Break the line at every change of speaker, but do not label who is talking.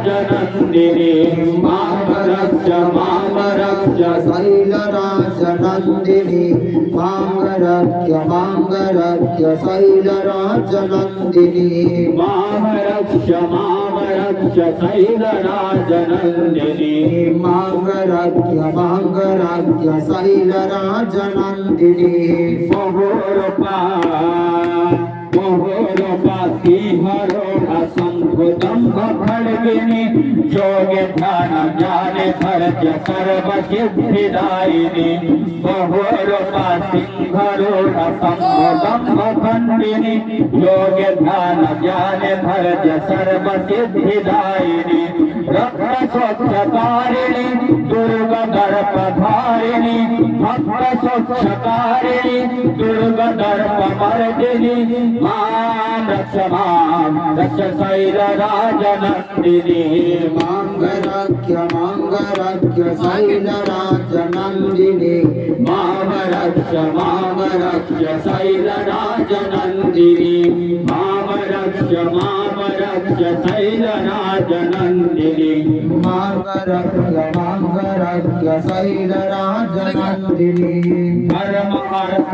शैलराजनन्दिनी मां रक्ष
शैलराजनन्दिनी मां रक्ष शैलराजनन्दिनी
मां रक्ष शैलराजनन्दिनी
मां रक्ष शैलराजनन्दिनी
मोहोरूपा सिंहरोढ शंखुदम्भ खड्गिनी योगे ध्यान ज्ञाने भरत सर्व सिद्धिदायिनी मोहोरूपा सिंहरोढ शंखुदम्भ खड्गिनी योगे ध्यान ज्ञाने भरत सर्व सिद्धिदायिनी रक्त स्वच्छकारिणी दुर्गा दर्प धारिणी भक्त स्वच्छकारिणी दुर्गा दर्प मर्दिनी मां रक्ष शैलराजनन्दिनी
मां रक्ष शैलराजनन्दिनी
मां रक्ष शैलराजनन्दिनी मां रक्ष शैलराजनन्दिनी
मां रक्ष शैलराजनन्दिनी
धर्म अर्थ